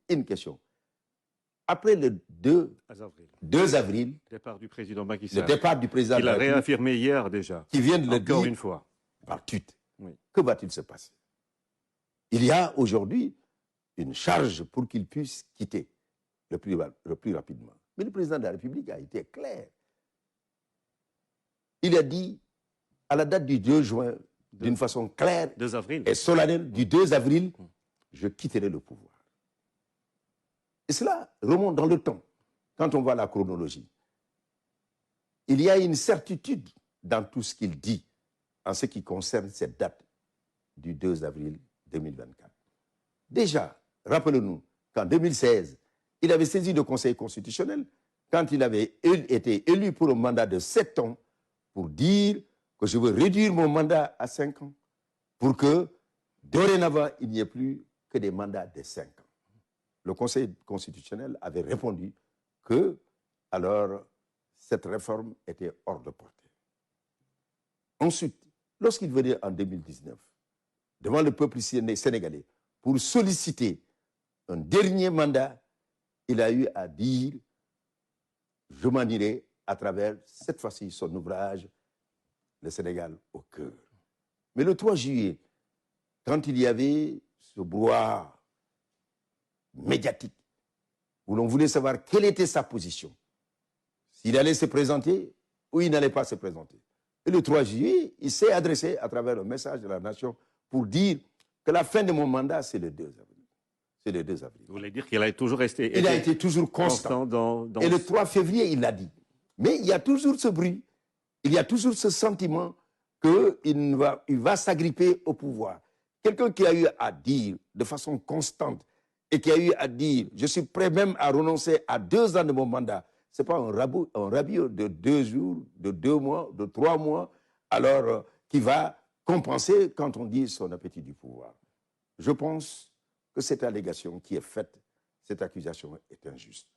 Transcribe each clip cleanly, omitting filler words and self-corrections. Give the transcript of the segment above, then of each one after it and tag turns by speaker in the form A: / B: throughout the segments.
A: une question. Après le 2 avril,
B: le départ du président Macky Sall,
A: le départ du président
B: il a réaffirmé hier déjà,
A: qui vient de le dire
B: encore une fois,
A: par tweet, que va-t-il se passer? Il y a aujourd'hui une charge pour qu'il puisse quitter le plus rapidement. Mais le président de la République a été clair. Il a dit, à la date du 2 juin, d'une façon claire et solennelle, du 2 avril, je quitterai le pouvoir. Et cela remonte dans le temps, quand on voit la chronologie. Il y a une certitude dans tout ce qu'il dit en ce qui concerne cette date du 2 avril 2024. Déjà, rappelons-nous qu'en 2016, il avait saisi le Conseil constitutionnel quand il avait été élu pour un mandat de 7 ans pour dire que je veux réduire mon mandat à 5 ans pour que, dorénavant, il n'y ait plus que des mandats de 5 ans. Le Conseil constitutionnel avait répondu que, alors, cette réforme était hors de portée. Ensuite, lorsqu'il venait en 2019, devant le peuple sénégalais, pour solliciter un dernier mandat, il a eu à dire « je m'en irai » à travers, cette fois-ci, son ouvrage « Le Sénégal au cœur ». Mais le 3 juillet, quand il y avait ce brouhaha médiatique, où l'on voulait savoir quelle était sa position, s'il allait se présenter ou il n'allait pas se présenter. Et le 3 juillet, il s'est adressé à travers le message de la nation pour dire que la fin de mon mandat, c'est le 2 avril. C'est le 2 avril.
B: Vous voulez dire qu'il a toujours resté...
A: Il a été toujours constant. Et le 3 février, il l'a dit. Mais il y a toujours ce bruit, il y a toujours ce sentiment qu'il va s'agripper au pouvoir. Quelqu'un qui a eu à dire de façon constante et qui a eu à dire « je suis prêt même à renoncer à 2 ans de mon mandat », ce n'est pas un rabis de 2 jours, de 2 mois, de 3 mois, alors qui va compenser quand on dit son appétit du pouvoir. Je pense que cette allégation qui est faite, cette accusation est injuste.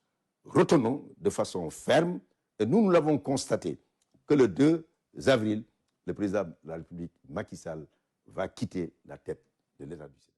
A: Retenons de façon ferme, et nous l'avons constaté, que le 2 avril, le président de la République, Macky Sall, va quitter la tête de l'État du Sénégal.